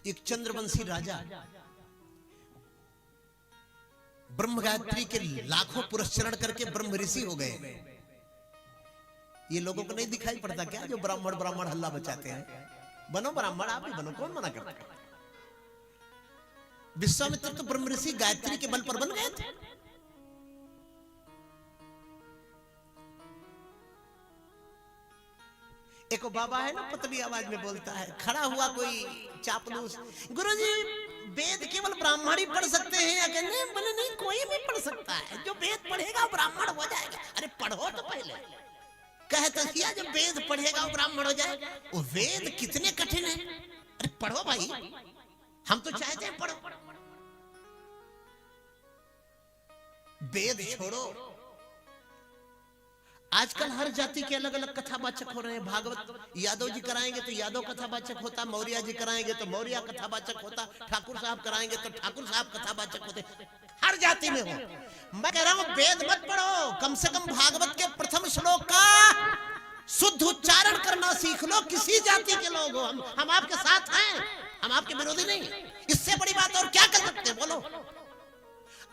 एक चंद्रवंशी राजा ब्रह्म गायत्री के लाखों पुरस्चरण करके ब्रह्म ऋषि हो गए। ये लोगों को नहीं दिखाई पड़ता क्या जो ब्राह्मण ब्राह्मण हल्ला बचाते हैं? बनो ब्राह्मण, आप ही बनो, कौन मना करता है? विश्वामित्र तो ब्रह्म ऋषि गायत्री के बल पर बन गए थे। एक बाबा है ना, पतली आवाज में बोलता है, खड़ा हुआ कोई चापलूस, गुरुजी वेद केवल ब्राह्मण ही पढ़ सकते हैं या कहने बोले नहीं, कोई भी पढ़ सकता है, जो वेद पढ़ेगा ब्राह्मण हो जाएगा। अरे पढ़ो तो पहले, कहता किया जब वेद पढ़ेगा वो ब्राह्मण हो जाएगा। वो वेद कितने कठिन है, अरे पढ़ो भाई, हम तो चाहते हैं पढ़ो। वेद छोड़ो, आजकल हर जाति के अलग अलग कथावाचक हो रहे हैं। भागवत यादव जी कराएंगे तो यादव कथावाचक होता, मौर्य जी कराएंगे तो मौर्य कथावाचक होता, ठाकुर साहब कराएंगे तो ठाकुर साहब कथावाचक होते, हर जाति में हो। मैं कह रहा हूं वेद मत पढ़ो, कम से कम भागवत के प्रथम श्लोक का शुद्ध उच्चारण करना सीख लो। किसी जाति के लोग हो, हम आपके साथ हैं, हम आपके विरोधी नहीं। इससे बड़ी बात और क्या कर सकते, बोलो?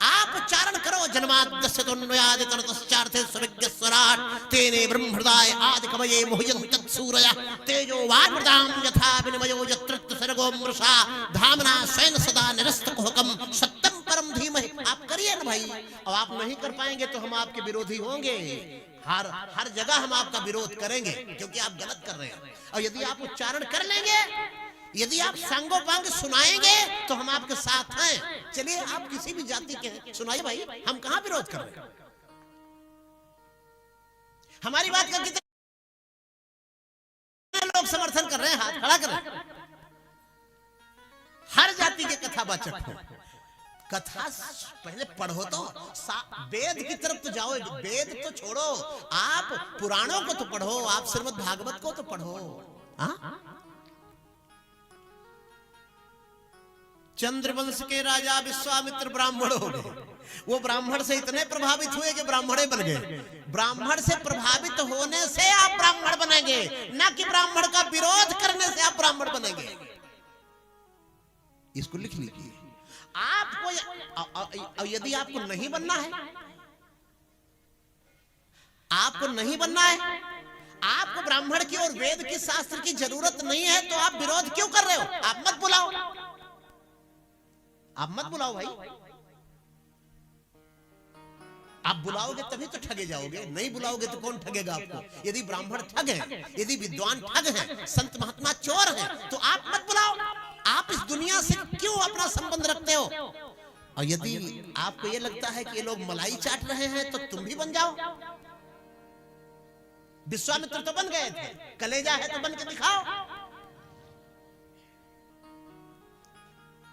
आप उच्चारण करो, जन्माद्यस्य तन्मयादितरतश्चार्थे सविज्ञस्वराट् तेने ब्रह्महृदाय आदिकवये मुह्यन्ति सूरयः तेजो वारिमृदां यथा विनिमयो यत्र सर्गो मृषा धामना स्वयं सदा निरस्तकुहकं सत्यं परं धीमहि। आप करिए ना भाई, और आप नहीं कर पाएंगे तो हम आपके विरोधी होंगे। हर जगह हम आपका विरोध करेंगे क्योंकि आप गलत कर रहे हैं। और यदि आप उच्चारण कर लेंगे, यदि आप सांगोपांग सुनाएंगे तो हम आपके साथ हैं। चलिए आप किसी भी जाति के हैं, सुनाइए भाई, हम कहां विरोध कर रहे हैं? हमारी बात का कितने लोग समर्थन कर रहे हैं, हाथ खड़ा कर रहे हैं। हर जाति के कथावाचक हो, कथा पहले पढ़ो तो, वेद की तरफ तो जाओ। वेद तो छोड़ो, आप पुराणों को तो पढ़ो, आप श्रीमद् भागवत को तो पढ़ो। हाँ, चंद्रवंश के राजा विश्वामित्र ब्राह्मण हो गए। वो ब्राह्मण से इतने प्रभावित हुए कि ब्राह्मण बन गए। ब्राह्मण से प्रभावित होने से आप ब्राह्मण बनेंगे, ना कि ब्राह्मण का विरोध करने से आप ब्राह्मण बनेंगे। इसको लिख लीजिए। आपको यदि आपको नहीं बनना है, आपको नहीं बनना है, आपको ब्राह्मण की और वेद की शास्त्र की जरूरत नहीं है, तो आप विरोध क्यों कर रहे हो? आप मत बुलाओ, आप मत बुलाओ भाई। आप बुलाओगे तभी तो ठगे जाओगे, नहीं बुलाओगे तो कौन ठगेगा आपको? यदि ब्राह्मण ठग हैं, यदि विद्वान ठग हैं, संत महात्मा चोर हैं, तो आप मत बुलाओ। आप इस दुनिया से क्यों अपना संबंध रखते हो? और यदि आपको ये लगता है कि ये लोग मलाई चाट रहे हैं तो तुम भी बन जाओ। विश्वामित्र तो बन गए थे, कलेजा है तो बन के दिखाओ।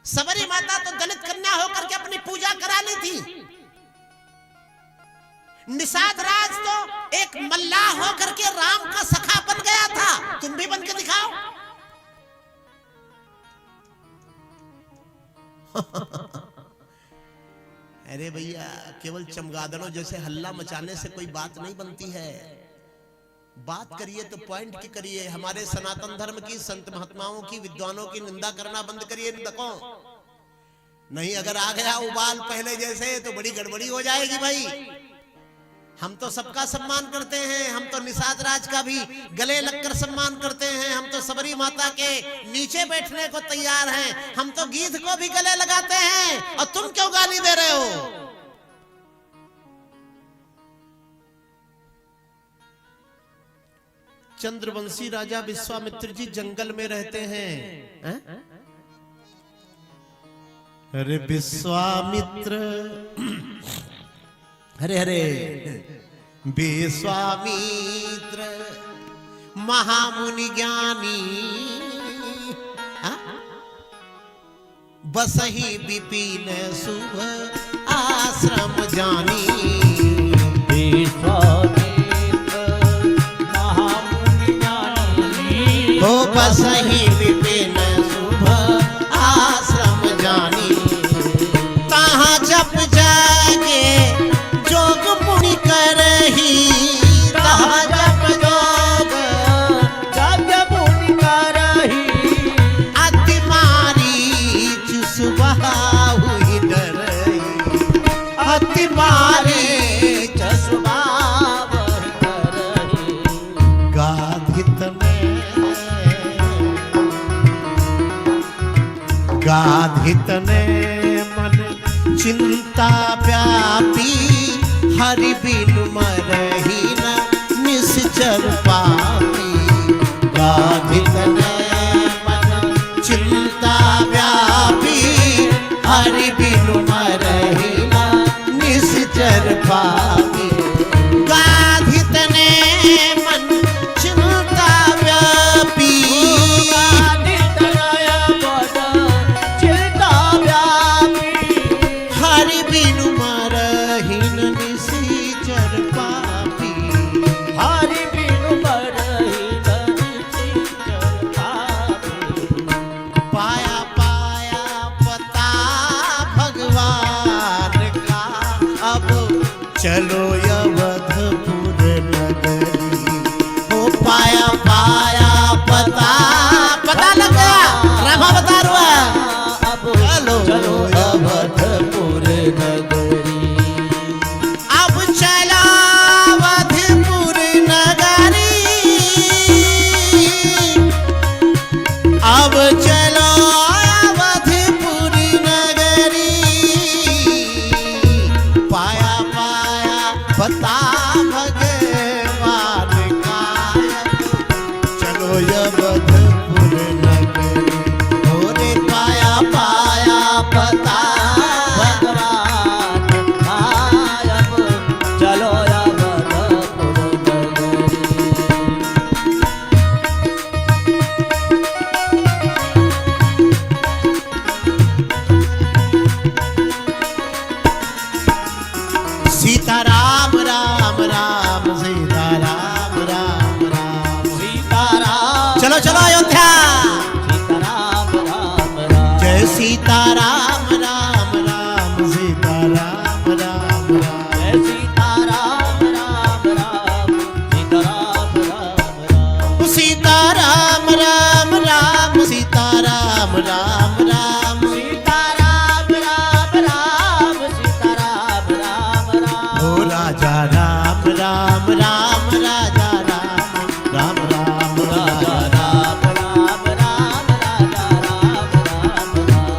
सबरी माता तो दलित कन्या होकर के अपनी पूजा करा ली थी। निषाद राज तो एक मल्लाह होकर के राम का सखा बन गया था, तुम भी बन के दिखाओ। अरे भैया, केवल चमगादड़ों जैसे हल्ला मचाने से कोई बात नहीं बनती है। बात करिए तो पॉइंट की करिए। हमारे सनातन धर्म की, संत महात्माओं की, विद्वानों की निंदा करना बंद करिए निंदकों। नहीं अगर आ गया उबाल पहले जैसे तो बड़ी गड़बड़ी हो जाएगी भाई। हम तो सबका सम्मान करते हैं, हम तो निषाद राज का भी गले लगकर सम्मान करते हैं, हम तो सबरी माता के नीचे बैठने को तैयार हैं, हम तो गीध को भी गले लगाते हैं, और तुम क्यों गाली दे रहे हो? चंद्रवंशी राजा विश्वामित्र जी जंगल में रहते हैं। अरे विश्वामित्र, हरे हरे विश्वामित्र महामुनि ज्ञानी, बसहि विपिन शुभ आश्रम जानी। हो बसहि विपिन शुभ आश्रम जानी। कहाँ जप जागे जोग मुनि करही, कहाँ जप जोग जप मुनि करही। अति मारी गाधित ने मन चिंता व्यापी, हरि बिनु मरहि न निश्चर पापी। गाधित ने मन चिंता व्यापी, हरि बिनु मरहि न निश्चर पापी। गाधित ने मन चिंता व्यापी, हरि बिनु मरहि न निश्चर पापी। हरि बिनु मरहि न निश्चर पापी। पाया पाया पता भगवान का, अब चलो अवधपुर नगरी। हो पाया पाया पता, पता लग गया, रामा बता रहा है। अब चलो अवधपुर नगरी। अब चलो अवधपुर नगरी, अब चलो अवधपुर नगरी। पाया पाया पता भगवान का, चलो अवधपुर नगरी। होरे पाया पाया पता भगवान अब चलो अवधपुर नगरी। सीता राम राम राम, सीता राम राम राम। सीताराम चलो चलो अयोध्या। सीताराम राम राम। जय सीता राम राम राम, सीता राम राम राम। जय सीताराम राम राम। सीताराम राम राम। सीता राम राम राम, सीता राम राम राम। सीताराम राम राम। सीताराम राम राम। हो राजा राम राम राम, राजा राम राम राम राजा राजा। राम राम राम। राजा राम राम राम।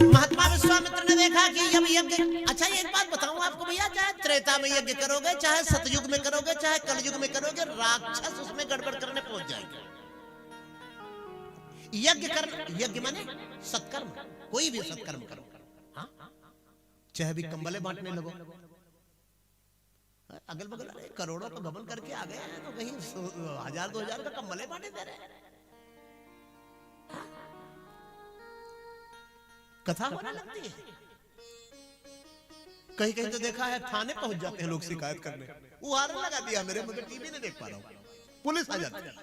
महात्मा विश्वामित्र ने देखा कि अब यज्ञ, अच्छा एक बात बताऊं आपको भैया, चाहे त्रेता में यज्ञ करोगे, चाहे सतयुग में करोगे, चाहे कलयुग में करोगे, राक्षस उसमें गड़बड़ करने पहुंच जाएंगे। यज्ञ करना, यज्ञ माने सत्कर्म, कोई भी सत्कर्म करो। हाँ? चाहे भी कंबले बांटने लगो, अगल बगल अरे करोड़ों का गबन करके आ गए हैं, तो कहीं 1000-2000 का कंबले बांटे दे रहे हैं। कथा होने लगती है। कहीं कहीं तो देखा है थाने पहुंच जाते हैं लोग शिकायत करने, वो हार लगा दिया मेरे, मगर टीवी नहीं देख पा रहा हूं, पुलिस आ जाती है।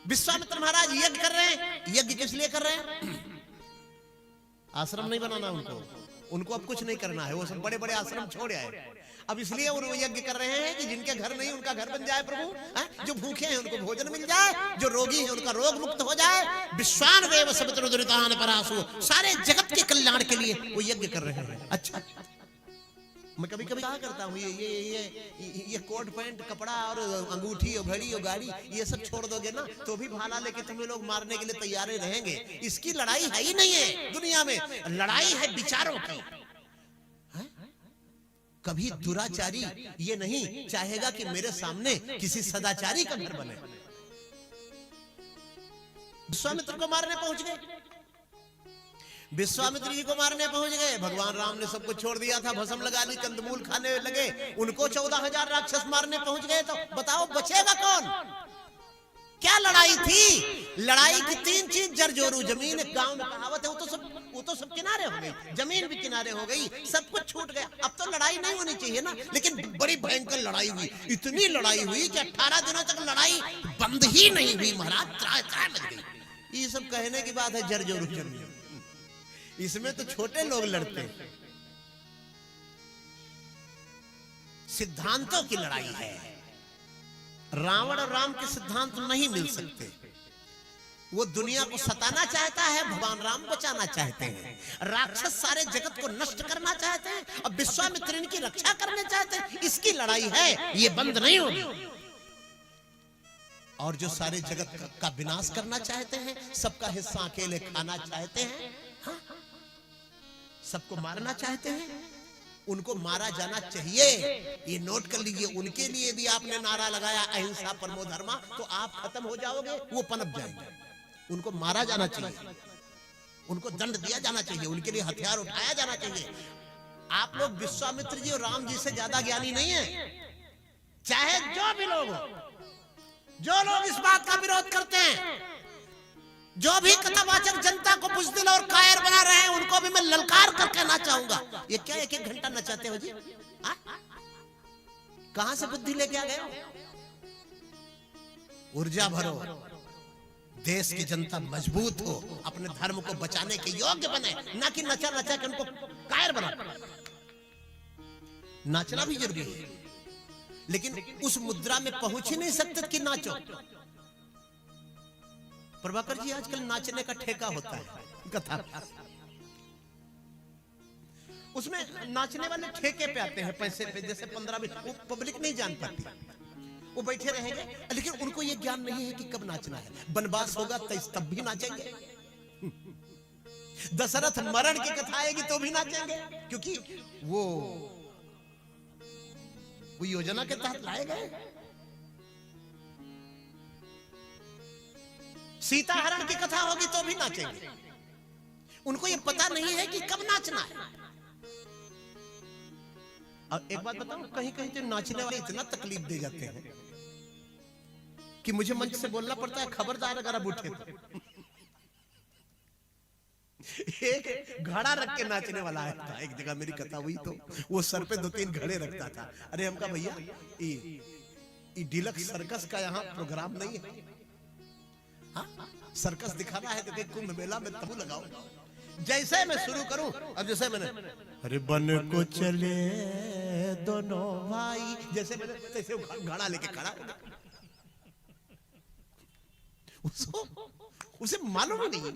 विश्वामित्र महाराज यज्ञ कर रहे हैं। यज्ञ किस लिए कर रहे हैं? आश्रम नहीं बनाना उनको, उनको अब कुछ नहीं करना है, वो सब बड़े बड़े आश्रम छोड़ आए। अब इसलिए वो यज्ञ कर रहे हैं कि जिनके घर नहीं उनका घर बन जाए प्रभु, जो भूखे हैं उनको भोजन मिल जाए, जो रोगी हैं उनका रोग मुक्त हो जाए। विश्वान देव सवितुर दुरितान परासु, सारे जगत के कल्याण के लिए वो यज्ञ कर रहे हैं। अच्छा, मैं कभी कभी कहा करता हूँ ये कोट पैंट कपड़ा और अंगूठी और घड़ी और गाड़ी ये सब छोड़ दोगे ना तो भी भाला लेके तुम्हें लोग मारने के लिए तैयार रहेंगे। इसकी लड़ाई है ही नहीं है दुनिया में, लड़ाई है विचारों की। कभी दुराचारी ये नहीं चाहेगा कि मेरे सामने किसी सदाचारी का घर बने। विश्वामित्र को मारने पहुंच गए, विश्वामित्र जी को मारने पहुंच गए। भगवान राम ने सबको छोड़ दिया था, भस्म लगा ली, कंदमूल खाने लगे। उनको 14,000 राक्षस मारने पहुंच गए, तो बताओ बचेगा कौन? क्या लड़ाई थी? लड़ाई की 3 चीज जरजोरू जमीन, गांव में कहावत है, वो तो सब किनारे हो गई, जमीन भी किनारे हो गई, सब कुछ छूट गया। अब तो लड़ाई नहीं होनी चाहिए ना, लेकिन बड़ी भयंकर लड़ाई हुई। इतनी लड़ाई हुई कि 18 दिनों तक लड़ाई बंद ही नहीं हुई महाराज, त्राह लग गई। ये सब कहने की बात है जरजोरू जमीन, इसमें तो छोटे लोग लड़ते हैं। सिद्धांतों की लड़ाई है। रावण और राम के सिद्धांत नहीं मिल सकते। वो दुनिया को सताना चाहता है, भगवान राम बचाना चाहते हैं। राक्षस सारे जगत को नष्ट करना चाहते हैं, अब विश्वामित्र इनकी रक्षा करना चाहते हैं। इसकी लड़ाई है, ये बंद नहीं होगी। और जो सारे जगत का विनाश करना चाहते हैं, सबका हिस्सा अकेले खाना चाहते हैं, हाँ? सबको मारना चाहते हैं, उनको मारा जाना चाहिए। ये नोट कर लीजिए, उनके लिए भी आपने नारा लगाया अहिंसा परमो धर्मा, तो आप खत्म हो जाओगे, वो पनप जाएंगे। उनको मारा जाना चाहिए, उनको दंड दिया जाना चाहिए, उनके लिए हथियार उठाया जाना चाहिए। आप लोग विश्वामित्र जी और राम जी से ज्यादा ज्ञानी नहीं है। चाहे जो भी लोग हो, जो लोग इस बात का विरोध करते हैं, जो भी कथावाचक जनता को बुज़दिल और कायर बना रहे हैं, उनको भी मैं ललकार कर कहना चाहूंगा, ये क्या 1-1 घंटा नचाते हो जी? कहां से बुद्धि लेके आ गए हो? ऊर्जा भरो, देश की जनता मजबूत हो, अपने धर्म को बचाने के योग्य बने, ना कि नचा नचा के उनको कायर बना। नाचना भी जरूरी है, लेकिन उस मुद्रा में पहुंच ही नहीं सकते कि नाचो। प्रभाकर जी, आजकल नाचने का ठेका होता है कथा, उसमें नाचने वाले ठेके पे आते हैं, पैसे पे, जैसे 15-20, वो पब्लिक नहीं जान पाती, वो बैठे रहेंगे, लेकिन उनको ये ज्ञान नहीं है कि कब नाचना है। बनवास होगा तब भी नाचेंगे, दशरथ मरण की कथा आएगी तो भी नाचेंगे, क्योंकि वो योजना के तहत लाए गए। सीता हरण की कथा होगी तो भी नाचेंगे, उनको ये पता नहीं है कि कब नाचना है। और एक बात बताऊं, कहीं कहीं तो नाचने वाले इतना तकलीफ दे जाते हैं कि मुझे मंच से बोलना पड़ता है, खबरदार अगर अब उठे तो। एक घड़ा रख के नाचने वाला आया था, एक जगह मेरी कथा हुई तो वो सर पे 2-3 घड़े रखता था। अरे हमका भैया, ये डीलक्स सर्कस का यहाँ प्रोग्राम नहीं है, हाँ? सर्कस दिखाना है तो देख कुंभ मेला में तब लगाओ। जैसे मैं शुरू करूं, अब जैसे मैंने अरे बन को चले दोनों भाई, जैसे मैंने तैसे घड़ा लेके खड़ा, उसे मालूम ही नहीं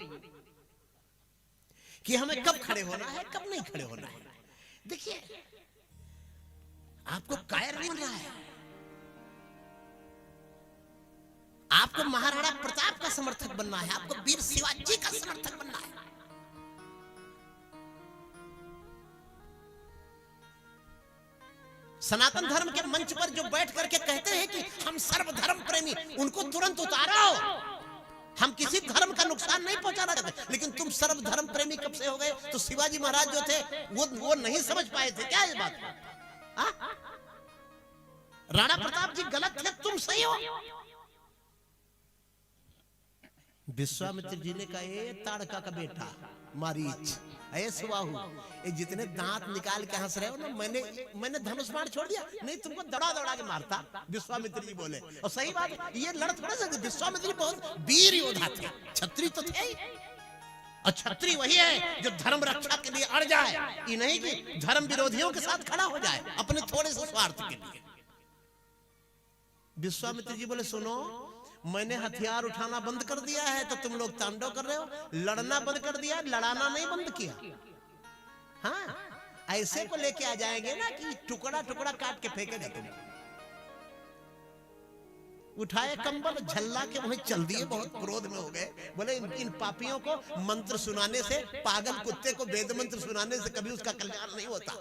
कि हमें कब खड़े होना है, कब नहीं खड़े होना है। देखिए, आपको कायर नहीं बनना है, आपको महाराणा प्रताप का समर्थक बनना है, आपको वीर शिवाजी का समर्थक बनना है। सनातन धर्म के मंच पर जो बैठ करके कहते हैं कि हम सर्वधर्म प्रेमी, उनको तुरंत उतारो। हम किसी धर्म का नुकसान नहीं पहुंचाना चाहते, लेकिन तुम सर्वधर्म प्रेमी कब से हो गए? तो शिवाजी महाराज जो थे वो नहीं समझ पाए थे क्या ये बात? राणा प्रताप जी गलत थे, तुम सही हो। विश्वामित्र जी ने कहा, ए ताड़का का बेटा मारीच, ऐ सुबाहु, ये जितने दांत निकाल के हंस रहे हो ना, मैंने धनुष बाण छोड़ दिया, नहीं तुमको दौड़ा दौड़ा के मारता। विश्वामित्र जी बोले, और सही बात, ये लड़ थोड़ा सकते। विश्वामित्र जी बहुत वीर योद्धा थे, क्षत्रिय तो थे, और क्षत्रिय वही है जो धर्म रक्षा के लिए अड़ जाए, ये नहीं कि धर्म विरोधियों के साथ खड़ा हो जाए अपने थोड़े से स्वार्थ के लिए। विश्वामित्र जी बोले, सुनो, मैंने हथियार उठाना बंद कर दिया है तो तुम लोग तांडव कर रहे हो, लड़ना बंद कर दिया, लड़ाना नहीं बंद किया। हाँ, ऐसे को लेके आ जाएंगे ना कि टुकड़ा टुकड़ा काट के फेंकेगा तुम। उठाए कंबल, झल्ला के वहीं चल दिए, बहुत क्रोध में हो गए। बोले, इन पापियों को मंत्र सुनाने से, पागल कुत्ते को वेद मंत्र सुनाने से कभी उसका कल्याण नहीं होता।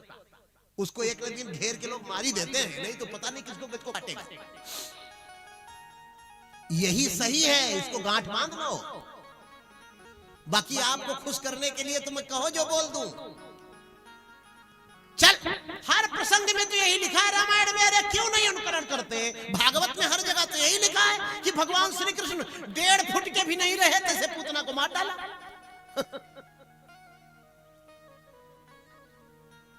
उसको एक दिन घेर के लोग मार ही देते हैं, नहीं तो पता नहीं किसको काटेगा। यही सही है, इसको गांठ बांध लो। बाकी आपको खुश करने के लिए तुम्हें कहो जो बोल दूं। चल, हर प्रसंग में तो यही लिखा है, रामायण में, अरे क्यों नहीं अनुकरण करते? भागवत में हर जगह तो यही लिखा है कि भगवान श्री कृष्ण 1.5 फुट के भी नहीं रहे, तैसे पूतना को मार डाला।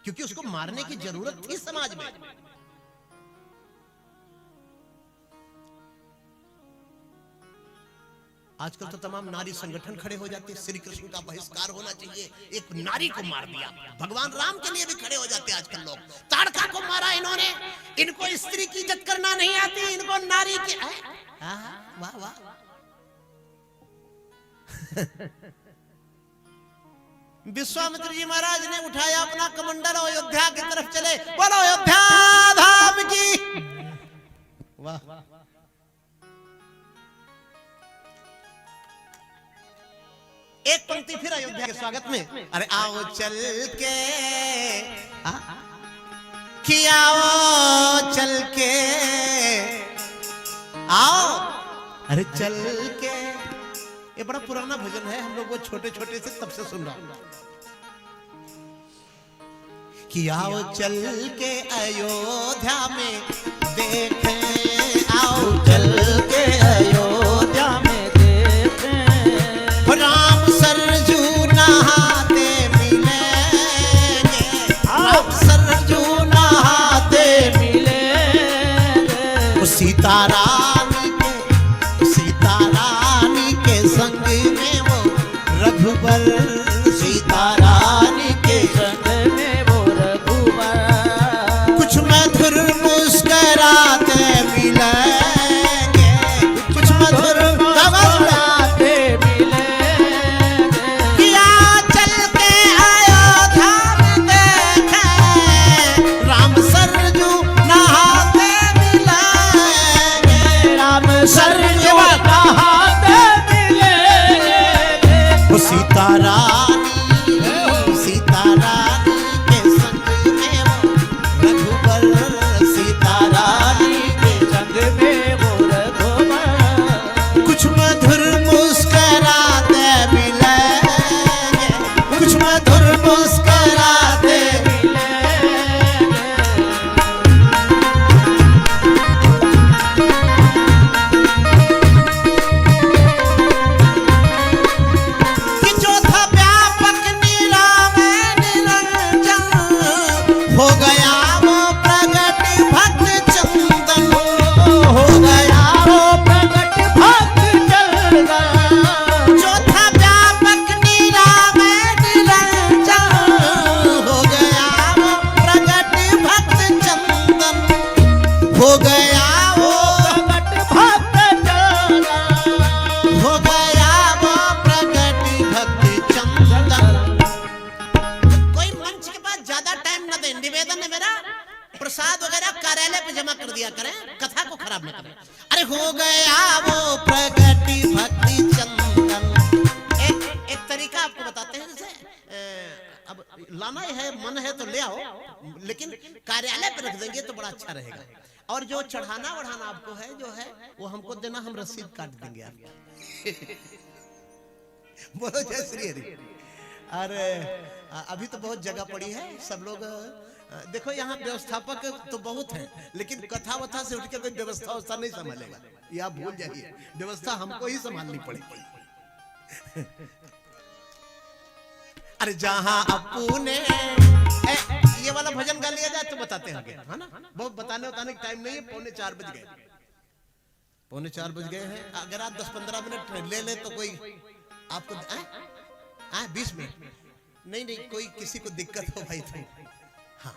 क्योंकि उसको मारने की जरूरत थी समाज में। आजकल तो तमाम नारी संगठन खड़े हो जाते हैं, श्री कृष्ण का बहिष्कार होना चाहिए, एक नारी को मार दिया। भगवान राम के लिए भी खड़े हो जाते हैं आजकल लोग। ताड़का को मारा इन्होंने, इनको स्त्री की इज्जत करना नहीं आती, इनको नारी की। वाह वाह। विश्वामित्र जी महाराज ने उठाया अपना कमंडल, अयोध्या की तरफ चले। बोलो अयोध्या धाम की वाह। के स्वागत में। अरे आओ चल के कि आओ चल के आओ, अरे चल के। ये बड़ा पुराना भजन है, हम लोग वो छोटे छोटे से तब से सुन रहा हूं कि आओ चल के अयोध्या में देखें, आओ चल के अयोध्या में देखें, राम सरजू नहाते मिलेंगे, राम सरजू नहाते मिलेंगे, सीता रानी के संग में वो रघुबर, सीता रानी के संग में वो रघुबर, कुछ मधुर मुस्कराते मिलेंगे, कुछ मधुर मुस्कराते मिलेंगे, किया चल के अयोध्या में देखें, राम सरजू नहाते मिलेंगे, राम सरजू नहाते मिलेंगे, सीता रानी के संग में वो रघुबर, सीता रानी के संग में वो रघुबर, कुछ मधुर मुस्कराते मिलेंगे, कुछ मधुर मुस्कराते कि जो था व्यापक निरामय निरंजन, हो गया वो प्रगट भक्त चंदन, हो गया वो प्रगट भक्त चंदन, जो था व्यापक निरामय निरंजन, हो गया वो प्रगट भक्त चंदन, हो गया वो प्रगट भक्त चंदन, हो गया वो प्रगट भक्त चंदन। कोई मंच के पास ज्यादा टाइम न दे, निवेदन है मेरा, प्रसाद वगैरह कार्यालय पे जमा कर दिया करें, कथा को खराब न करें। अरे हो गया वो प्रगट भक्ति चंदन। एक तरीका आपको बताते हैं, जैसे अब लाना है, मन है तो ले आओ, लेकिन कार्यालय पे रख देंगे तो बड़ा अच्छा रहेगा। और जो चढ़ाना बढ़ाना आपको है, जो है वो हमको देना, हम रसीद काट देंगे आपको। बोलो जय श्री हरि। अरे अभी तो बहुत जगह पड़ी है, सब लोग देखो, यहाँ व्यवस्थापक तो बहुत है, लेकिन कथा वथा से उठ के कोई व्यवस्था नहीं संभालेगा, ये आप भूल जाइए, व्यवस्था हमको ही संभालनी पड़ेगी। अरे जहां अपने ये वाला भजन गा लिया जाए तो बताते हैं, है ना, बहुत बताने का टाइम नहीं है, 3:45 बज गए, 3:45 बज गए हैं। अगर आप 10-15 मिनट ले ले तो कोई आपको 20 मिनट नहीं, कोई किसी को दिक्कत हो भाई तो हाँ।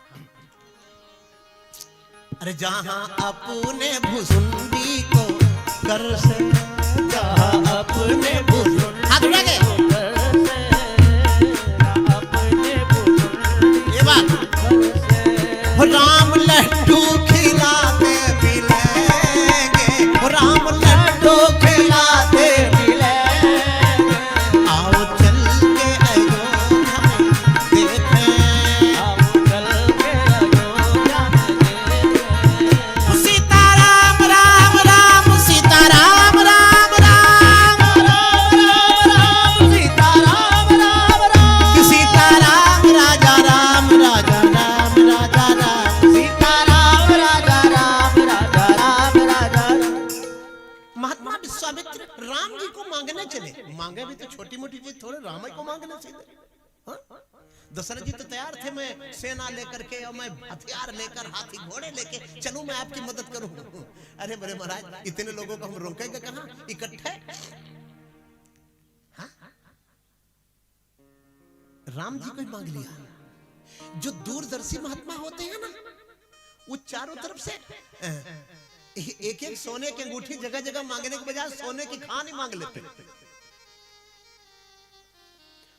अरे जहां अपने भुसुंडी को कर से, जहाँ अपने बुजुर्ग हाथ उठा के अपने बुजुर्ग ये बात, राम लड्डू खिलाते मिलेंगे, राम लड्डू खिलाते मिलेंगे, आओ चल के अयोध्या में देखें, आओ चल के अयोध्या में देखें, सीताराम राम राम, सीताराम राम राम, राम सीताराम राम राम, सीताराम राजा राम, राजा राम, राजा राम, सीताराम राजा राम, राजा राम, राजा राम। महात्मा विश्वामित्र राम जी को मांगने चले, मांगे भी तो छोटी मोटी चीज थोड़े, राम जी को मांगने चले। हाँ? दशरथ जी तो तैयार थे, मैं सेना लेकर के और मैं हथियार लेकर, हाथी घोड़े लेके चलूं, मैं आपकी मदद करूं। अरे बड़े महाराज, इतने लोगों को हम रोकेंगे कहां, इकट्ठे। हाँ? राम जी को ही मांग लिया। जो दूरदर्शी महात्मा होते हैं ना, वो चारों तरफ से एक एक सोने की अंगूठी जगह जगह मांगने के बजाय सोने की खान ही मांग लेते।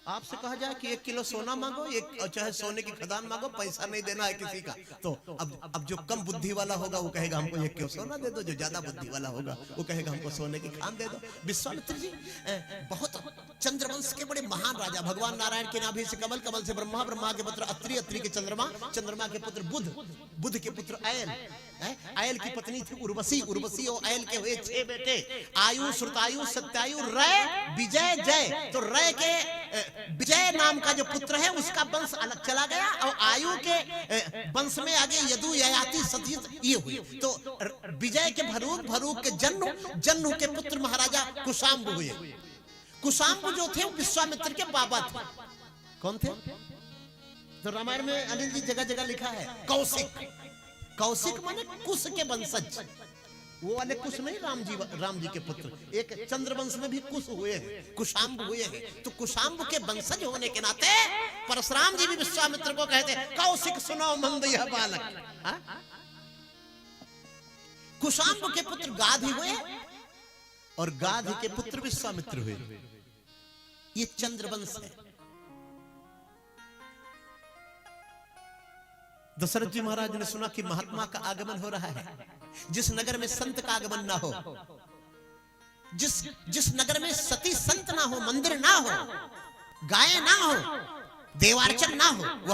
आपसे कहा जाए कि 1 किलो सोना मांगो, एक चाहे सोने की खदान मांगो, पैसा नहीं देना है किसी का, तो अब जो कम बुद्धि वाला होगा वो कहेगा हमको 1 किलो सोना दे दो, जो ज्यादा बुद्धि वाला होगा वो कहेगा हमको सोने की खान दे दो। विश्वामित्र जी बहुत चंद्रवंश के बड़े महान राजा, भगवान नारायण के नाभि से कमल, कमल से ब्रह्मा, ब्रह्मा के पुत्र अत्रि, अत्रि के चंद्रमा, चंद्रमा के पुत्र बुध, बुध के पुत्र अयल, अयल की पत्नी थी उर्वशी, उर्वशी और अयल के हुए 6 बेटे, आयु, श्रुतायु, सत्यायु, रय, विजय, जय। तो रय के विजय नाम का जो पुत्र है उसका वंश अलग चला गया, और आयु के वंश में आगे यदु, ययाति, सतीत ये हुए। तो विजय के भरूक, भरूक के जन्नु, जन्नु के पुत्र महाराजा कुशाम्ब हुए। कुशाम्ब जो थे वो विश्वामित्र के बाबा थे। कौन थे? तो रामायण में अनिल जी जगह जगह लिखा है कौशिक, कौशिक माने कुश के वंशज, वो वाले कुश नहीं, राम जी के पुत्र। एक चंद्रवंश में भी कुश हुए हैं, कुशाम्ब हुए हैं। तो कुशाम्ब के वंशज होने के नाते परशुराम जी भी विश्वामित्र को कहते कौशिक सुनो मंद यह बालक। कुशाम्ब के पुत्र गाधी हुए और गाधी के पुत्र विश्वामित्र हुए। ये चंद्रवंश है। दशरथ जी महाराज ने सुना कि महात्मा का आगमन हो रहा है। जिस नगर में संत का आगमन ना हो, जिस नगर में सती संत ना हो, मंदिर ना हो, गाय ना हो, देवार्चन ना हो, वह